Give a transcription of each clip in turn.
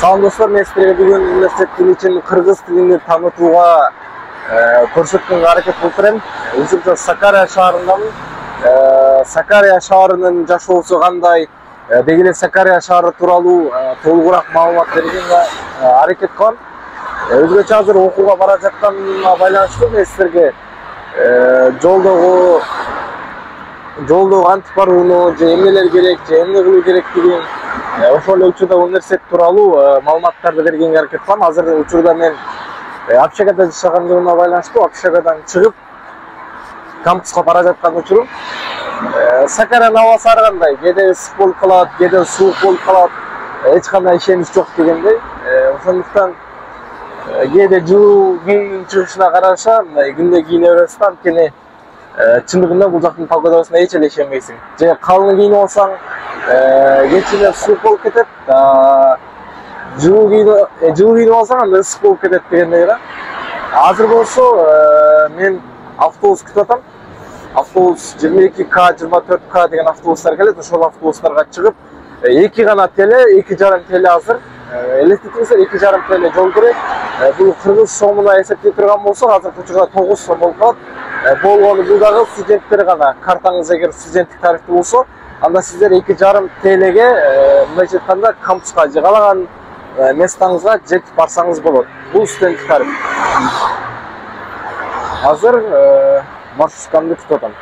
Салам достор, мен сіздерге бүгін университет тили үчүн кыргыз тилин танытууга көрсөткөнгө аракет кылып берем. Өзүмчө Сакария шаарындамын. Сакария шаарынын жашоосу кандай, деги эле Сакария шаары тууралуу толугураак маалымат бергенге аракет кылам. Өзгөчө азыр окууга бара жатканыма байланыштуу мен сіздерге жолдогу кантип барууну, же эмнелер керек, же эмне кылуу керектигин, ошол эле учурда университет тууралуу маалыматтарды бергенге аракет кылам. Азыр учурда мен общагада жашагандыгыма байланыштуу общагадан чыгып кампуска бара жаткан учурум. Сакариянын абасы ар кандай, кээде ысык болуп калат, кээде суук болуп калат, эч кандай ишенич жок дегендей. Ошондуктан кээде жылуу күндүн чыгышына караша мындай күндө кийине бересиң, анткени чындыгында бул жактын погодасына эч эле ишенбейсиң. Же калың кийинип алсаң, кечине суук болуп кетет, жылуу кийинип алсаң анда ысык болуп кетет дегендей да. Азыр болсо мен автобус күтүп атам. Автобус 22К, 24К деген автобустар келет. Ошол автобустарга чыгып, 2 гана теле, 2,5 теле азыр. Элестетиңиздер, 2,5 теле жол керек. Бул кыргыз сомуна эсептей турган болсок, азыркы учурда 9 сом болуп калат. Болгону бул дагы студенттер гана. Картаңыз эгер студенттик тарифте болсо, анда сиздер 2,5 телеге мындайча айтканда кампуска же каалаган местаңызга жетип барсаңыз болот. Бул студенттик тариф. Азыр маршруткамды күтүп атам.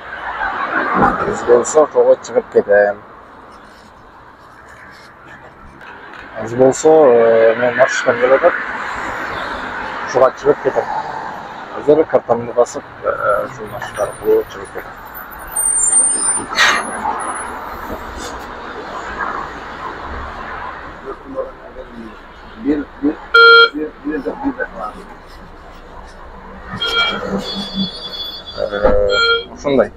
Болсо ошого чыгып кетем. Азыр болсо мен маршруткам келип атат. Ошого чыгып кетем. Азыр картамды басып, ушул маршрут аркылуу чыгып кетем. Ушундай.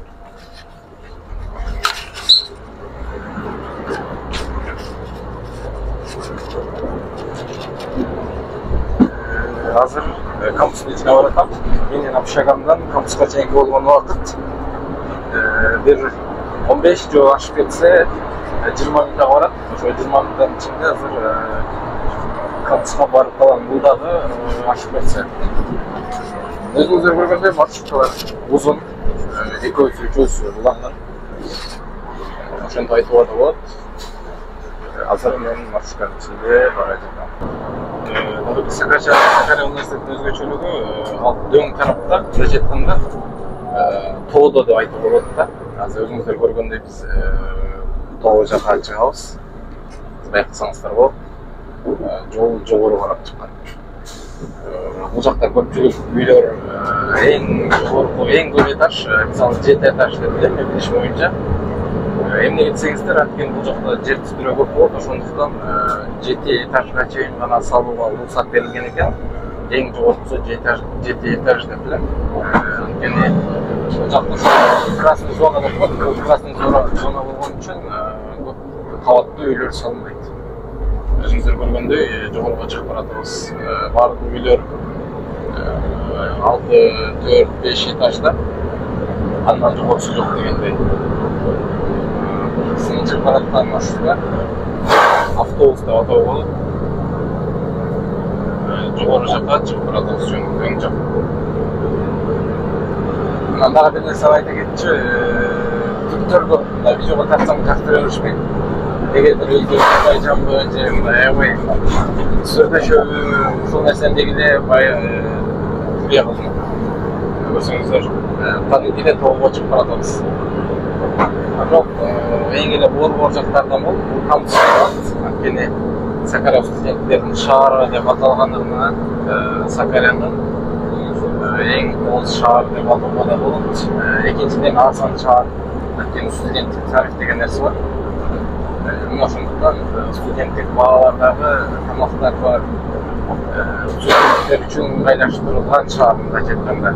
Азыр кампустун ичине баратам. Менин общагамдан кампуска чейинки болгон убакыт бир 15 же ашып кетсе 20 мүнөткө барат. Ошо 20 мүнөттүн ичинде азыр кампуска барып калам. Бул дагы ашып кетсе. Өзүңүздөр көргөндөй маршруткалар узун, үчөөсү уланган. Ошентип айтууга да болот. Азыр мен маршрутканын ичинде бара жатам. Сакария университетинин өзгөчөлүгү ал дөң тарапта, мындайча айтканда, тоодо деп айтууга болот да. Азыр өзүңүздөр көргөндөй биз тоо жака чыгабыз. Байкасаңыздар болот. Жол жогору карап чыккан. Бул жакта көпчүлүк үйлөр эң жогорку, эң көп этаж, мисалы 7 этаж деп билем, мен билишим боюнча. Эмне десеңиздер, анткени бул жакта жер түстүрө көп болот, ошондуктан 7 этажга чейин гана салууга уруксат берилген экен. Эң жогоркусу 7 этаж деп билем. Анткени бул жакта красный зона деп коет, красный зона болгон үчүн көп кабаттуу үйлөр салынбайт. Өзүңүздөр көргөндөй жогоруга чыгып баратабыз. Бардык үйлөр 6-4-5 этажда. Андан жогорусу жок дегендей. Сен чыгып бараткан маршрутка автобус деп атоо болот. Жогору жакка чыгып баратабыз, өң жак. Анан дагы бир нерсе айта кетчи, түптөргө видеого тартсам жактыра беришпейт. Эгердир өздөрү жамбы же мындай сүрдөшөбү ушул нерсени деги эле күбө кылдым. Көрсөңүздөр, кадимкиден тоого чыгып баратабыз. Бирок эң эле борбор жактардан болуп, кампус болот. Анткени Сакария студенттеринин шаары деп аталгандыгынан Сакариянын эң тоз шаар деп атоого да болот. Экинчиден арзан шаар. Анткени студенттик тариф деген нерсе бар. Ошондуктан студенттик баалардагы тамактар бар. Студенттер үчүн ыңгайлаштырылган шаар мындайча айтканда.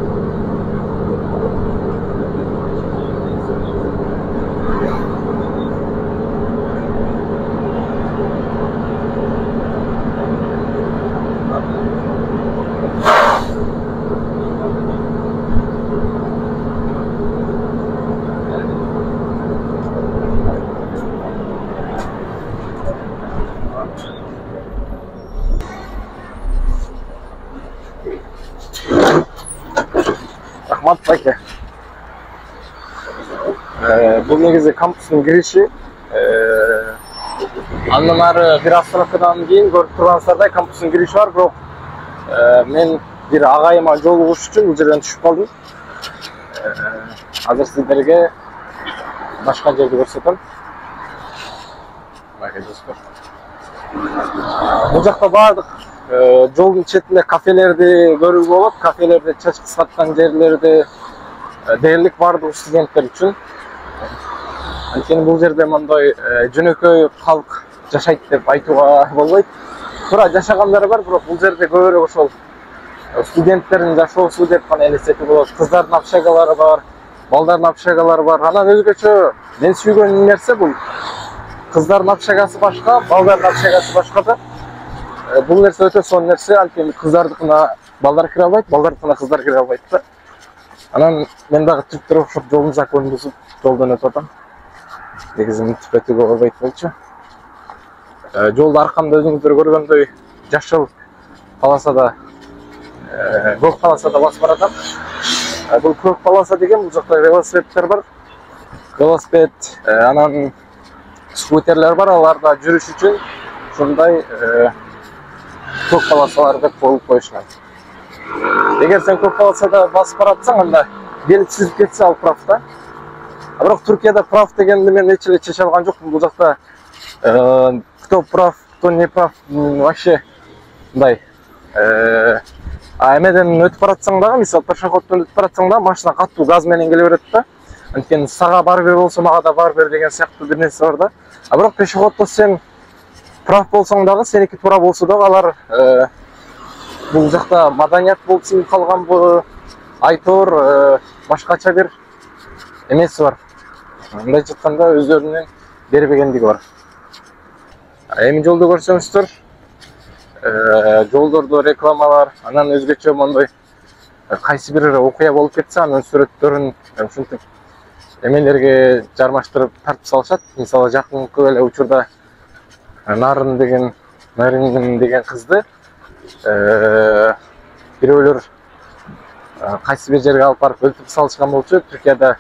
Bak bu negizi kampüsün girişi. Andan ары bir astronomdan keyin көрүп тургансыздардай kampüsün girişi var. Бирок men bir агайыма жолугуш үчүн бул жерден түшүп калдым. Азыр сиздерге башка жерди көрсөтөм. Бул жакта баардык жолдун четинде кафелерди көрүүгө болот. Кафелерде чачкы саткан жерлерди дээрлик баардык студенттер үчүн. Анткени бул жерде мындай жөнөкөй калк жашайт деп айтууга болбойт. Туура жашагандары бар, бирок бул жерде көбүрөөк ошол студенттердин жашоосу деп гана элестетүүгө болот. Кыздардын общагалары бар, балдардын общагалары бар. Анан өзгөчө мен сүйгөн нерсе бул кыздардын общагасы башка, балдардын общагасы башка да. Бул нерсе өтө сонун нерсе, анткени кыздардыкына балдар кире албайт, балдардыкына кыздар кире албайт да. Анан мен дагы түрктөр окшоп жолдун законун бузуп жолдон өтүп атам. Негизи мынтип өтүүгө болбойт болчу. Жолду аркамда өзүңүздөр көргөндөй жашыл полосада, көк полосада басып баратам. Бул көк полоса деген бул жакта велосипедтер бар. Велосипед, анан скутерлер бар, аларда жүрүш үчүн ушундай көк полосаларды коюп коюшкан. Эгер сен көк полосада басып баратсаң, анда белги чизип кетсе ал прав да. Бирок Түркияда прав дегенди мен эч эле чече алган жокмун. Бул жакта кто прав, кто не прав, вообще мындай. Эмеден өтүп баратсаң дагы, мисалы пешеходдон өтүп баратсаң да, машина катуу газ менен келе берет да. Анткени сага бар бер болсо, мага да бар бер деген сыяктуу бир нерсе бар да. Бирок пешеходдо сен прав болсоң дагы, сеники туура болсо дагы алар бул жакта маданият болуп сиңип калганбы, айтор башкача бир эмеси бар. Мындай жатканда өздөрүнүн бербегендиги бар. Эми жолду көрсөңүздөр, жолдордо рекламалар, анан өзгөчө мондой кайсы бир окуя болуп кетсе, анын сүрөттөрүн ушинтип эмелерге жармаштырып тартып салышат. Мисалы жакынкы эле учурда Нарын деген кызды бирөөлөр кайсы бир жерге алып барып өлтүрүп салышкан болчу. Түркияда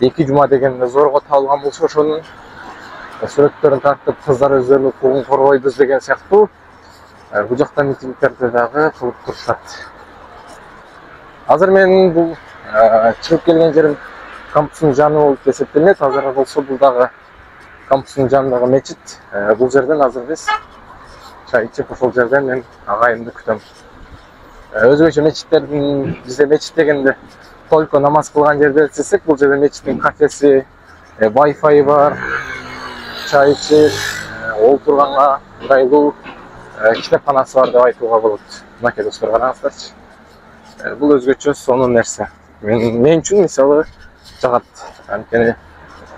2 жума дегенде зорго табылган болчу. Ошонун сүрөттөрүн тартып, кыздар өздөрүнүн укугун коргойбуз деген сыяктуу бул жакта митингдерди дагы кылып турушат. Азыр мен бул чыгып келген жерим кампустун жаны болуп эсептелет. Азыр болсо бул дагы кампустун жанындагы мечит. Бул жерден азыр биз чай ичип, ошол жерден мен агайымды күтөм. Өзгөчө мечиттердин, бизде мечит дегенде только намаз кылган жерди элестесек, бул жерде мечиттин кафеси, Wi-Fi бар, чай ичип, олтурганга ыңгайлуу китепканасы бар деп айтууга болот. Мынакей достор, караңыздарчы. Бул өзгөчө сонун нерсе. Мен үчүн мисалы жагат. Анткени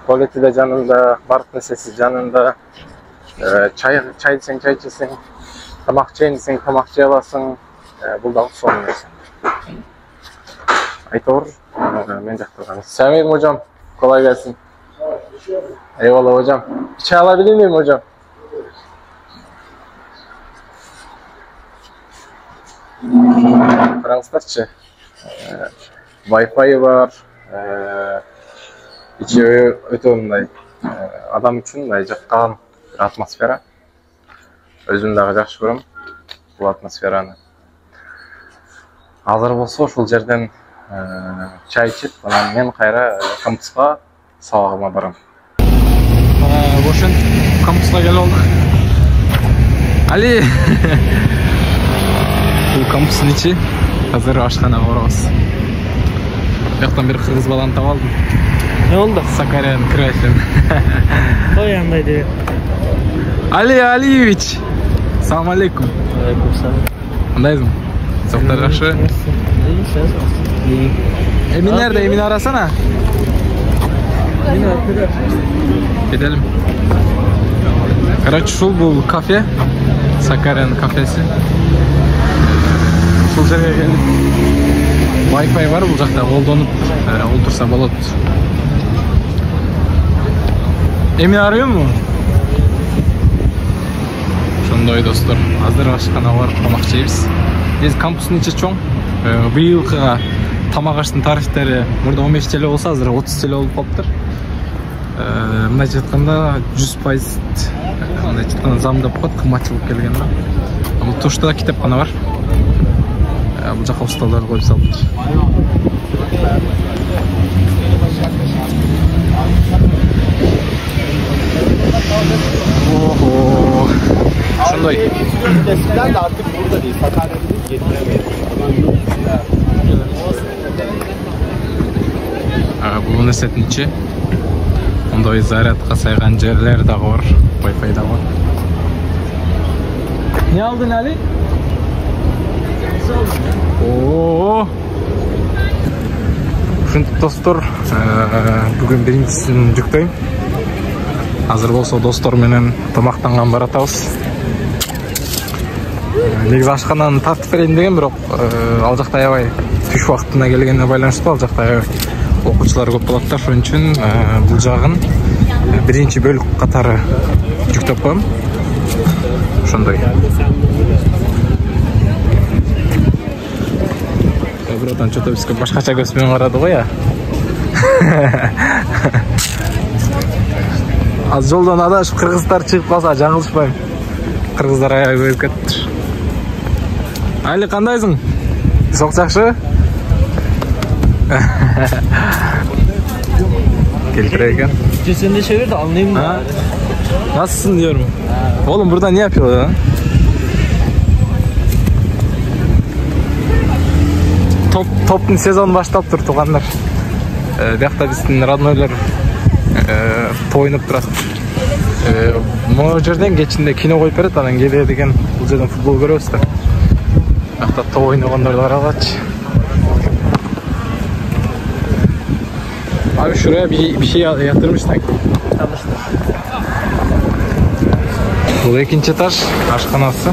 туалети да жанында, бардык нерсеси жанында. Чай ичсең, чай ичесиң, тамак жейин десең, тамак жей аласың. Бул дагы сонун нерсе. Айтор, мен жактырган. Сәмим hocam, kolay gelsin. Eyvallah hocam. Çay alabilir miyim hocam? Karangızlarçı. Wi-Fi var. İçi öte onday. Adam üçün münday jakkan atmosfera. Özüm dagı jakшы көрөм bu atmosferаны. Азыр болсо ушул жерден чай ичип, анан мен кайра кампуска сабагыма барам. Ошон кампуска келип алдык. Али. Бул кампустун ичи. Азыр ашканага барабыз. Бияктан бир кыргыз баланы таап алдым. Ne oldu? Sakarya'nın kreşin. O yandaydı. Ali Aliyeviç. Selamun aleyküm. Aleyküm selam. Andaydın? Sohbetler yakşı. İyi, sen nasılsın? İyi. Emin nerede? Emin'i arasana. Emin arkadaş. Gidelim. Короче, шул бул кафе. Sakarya'nın kafesi. Шул жерге келип. Wi-Fi бар бул жакта, колдонуп олтурса болот. Emin arıyor mu? Ошондой достор, азыр ашкана барып тамак жейбиз. Биз кампустун ичи чоң. Быйылкыга тамак аштын тарифтери мурда 15 TL болсо азыр 30 TL болуп калыптыр. Мындайча айтканда 100% мындайча айтканда замдап коет, кымбатчылык келген да. Бул Тушта китепкана бар. Бул жака усталар коюп салыптыр. Oho. Şunday. Eskiden de artık burada değil. Sakarya'da getiremeyiz. Bu nesetin içi. Onda zaryatqa saygan жерler de var. Wi-Fi da var. Ne aldın Ali? Oo. Şimdi dostlar, bugün birincisini yükleyim. Hazır bolsa dostlar menen tamактанган баратабыз. Негизи ашкананы тартып берейин деген, бирок ал жакта аябай түш убактына келгенине байланыштуу, ал жакта аябай окуучулар көп болот да, ошон үчүн бул жагын биринчи бөлүк катары жүктөп коем. Ошондой. Братан, что-то бизге башкача көз менен карады го я. Az жолдон адашып кыргыздар чыгып калса жаңылышпайм. Кыргыздар аябай көбөйүп кетти. Али, кандайсың? Сок жакшы? Келтире экен. Cüsünde çevir de anlayayım da. Nasılsın diyorum. Oğlum burada ne yapıyorlar lan? Топтун сезон баштаптыр туугандар. Биякта биздин роднойлор тоюнуп турат. Могу жерден кечинде кино коюп берет, анан келе деген бул жерден футбол көрөбүз да. Биякта топ ойногондорду карагачы. Abi şuraya bir şey yatırmışlar. Bu ikinci etaş aşkanası.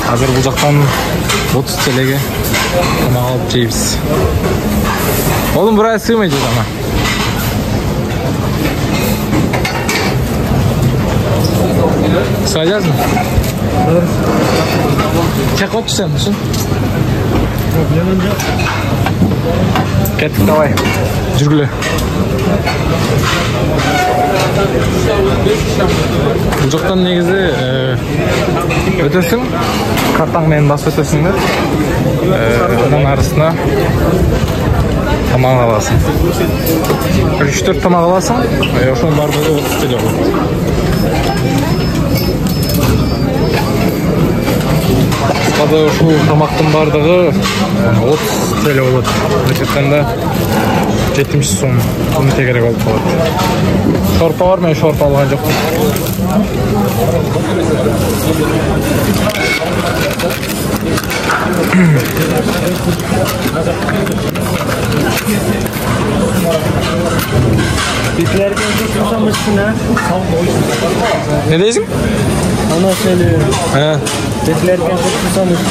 Hazır bulacaktan 30 TL'ye ama alıp ceyiz. Oğlum buraya sığmayacağız ama. Sığacağız mı? Çek ot sen misin? Kettik davay. Жүргүлө. Бул жактан негизи өтөсүң, картаң менен басып өтөсүң да. Анан арасына тамак аласың. 3-4 тамак аласың, ошонун баардыгы 30 TL болот. Кыскада ушул тамактын баардыгы 30 TL болот. Мектептенде 70 сом көмөкө керек болуп калат. Шорпа бар, мен шорпа алган жокмун. Bitlerken susamışsın ha. Ne deysin? Ona söylüyorum. He. Bitlerken susamışsın.